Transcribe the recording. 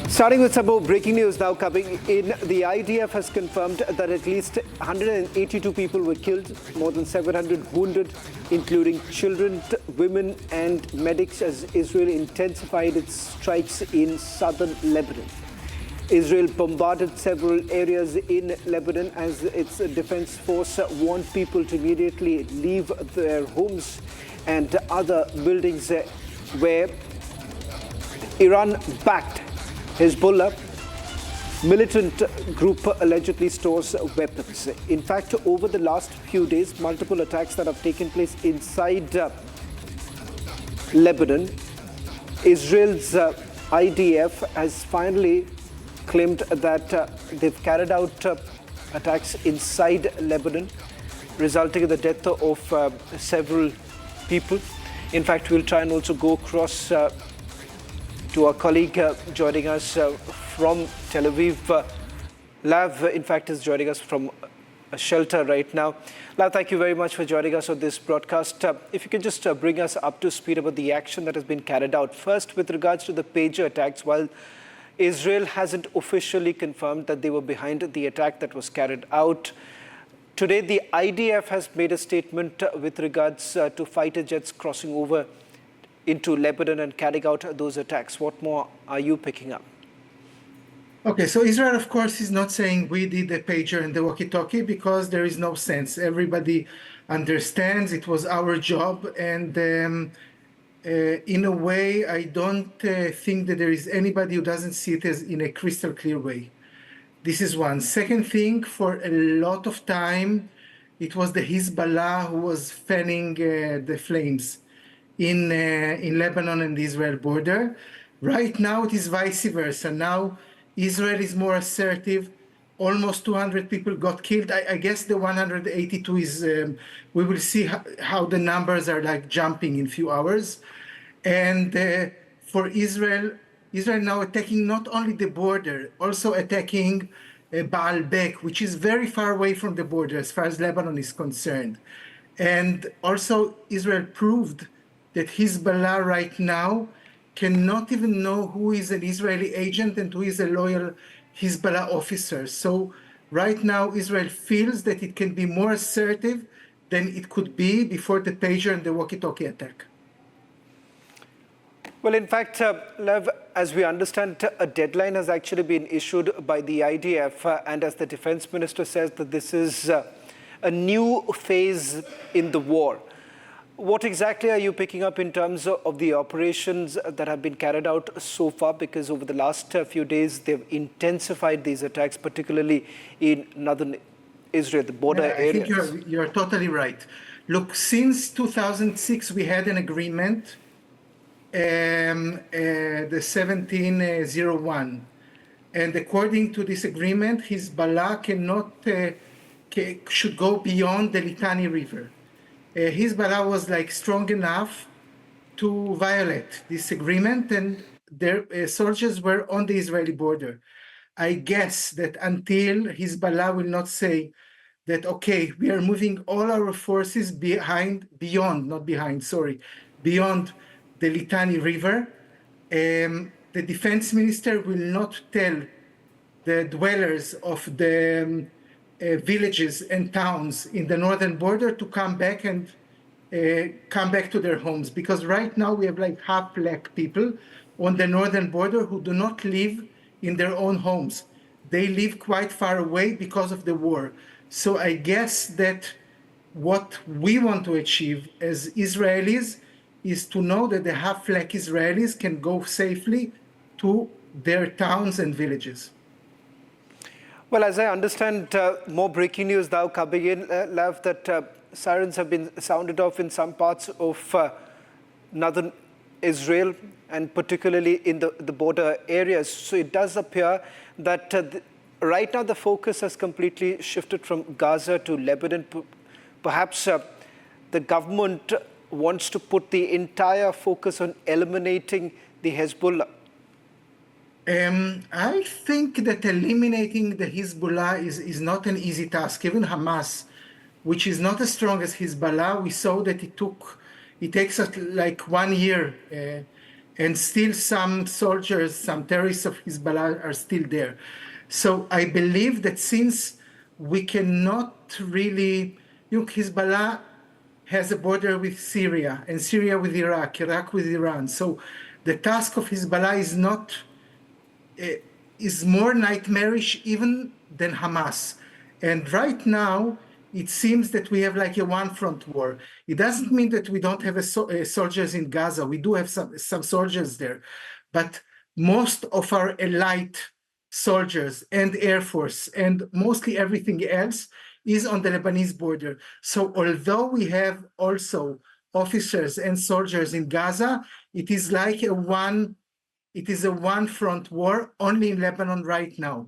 Starting with some more breaking news now coming in. The IDF has confirmed that at least 182 people were killed, more than 700 wounded, including children, women and medics, as Israel intensified its strikes in southern Lebanon. Israel bombarded several areas in Lebanon as its defense force warned people to immediately leave their homes and other buildings where Iran-backed Hezbollah militant group allegedly stores weapons. In fact, over the last few days, multiple attacks that have taken place inside Lebanon. Israel's IDF has finally claimed that they've carried out attacks inside Lebanon, resulting in the death of several people. In fact, we'll try and also go across to our colleague joining us from Tel Aviv. Lav, in fact, is joining us from a shelter right now. Lav, thank you very much for joining us on this broadcast. If you can just bring us up to speed about the action that has been carried out. First, with regards to the pager attacks, while Israel hasn't officially confirmed that they were behind the attack that was carried out, today the IDF has made a statement with regards to fighter jets crossing over into Lebanon and carrying out those attacks. What more are you picking up? Okay, so Israel, of course, is not saying we did the pager and the walkie-talkie because there is no sense. Everybody understands it was our job. And in a way, I don't think that there is anybody who doesn't see it as in a crystal clear way. This is one. Second thing, for a lot of time, it was the Hezbollah who was fanning the flames in Lebanon and the Israel border. Right now, it is vice versa. Now, Israel is more assertive. Almost 200 people got killed. I guess the 182 is, we will see how the numbers are like jumping in a few hours. And for Israel now attacking not only the border, also attacking Baalbek, which is very far away from the border as far as Lebanon is concerned. And also Israel proved that Hezbollah right now cannot even know who is an Israeli agent and who is a loyal Hezbollah officer. So right now, Israel feels that it can be more assertive than it could be before the pager and the walkie-talkie attack. Well, in fact, Lev, as we understand, a deadline has actually been issued by the IDF, and as the defense minister says, that this is a new phase in the war. What exactly are you picking up in terms of the operations that have been carried out so far? Because over the last few days, they've intensified these attacks, particularly in northern Israel, the border areas. I think you're totally right. Look, since 2006, we had an agreement, the 1701. And according to this agreement, Hezbollah should go beyond the Litani River. Hezbollah was strong enough to violate this agreement, and their soldiers were on the Israeli border. I guess that until Hezbollah will not say that, okay, we are moving all our forces beyond the Litani River, the defense minister will not tell the dwellers of the villages and towns in the northern border to come back to their homes, because right now we have half black people on the northern border who do not live in their own homes. They live quite far away because of the war. So I guess that what we want to achieve as Israelis is to know that the half black Israelis can go safely to their towns and villages. Well, as I understand, more breaking news now coming in, Lav, that sirens have been sounded off in some parts of northern Israel, and particularly in the border areas. So it does appear that right now the focus has completely shifted from Gaza to Lebanon. Perhaps the government wants to put the entire focus on eliminating the Hezbollah. I think that eliminating the Hezbollah is not an easy task. Even Hamas, which is not as strong as Hezbollah, we saw that it takes us 1 year and still some soldiers, some terrorists of Hezbollah are still there. So I believe that since we cannot really, Hezbollah has a border with Syria and Syria with Iraq, Iraq with Iran. So the task of Hezbollah is not, is more nightmarish even than Hamas. And right now, it seems that we have like a one-front war. It doesn't mean that we don't have soldiers in Gaza. We do have some soldiers there. But most of our elite soldiers and Air Force and mostly everything else is on the Lebanese border. So although we have also officers and soldiers in Gaza, it is like a one-front war only in Lebanon right now.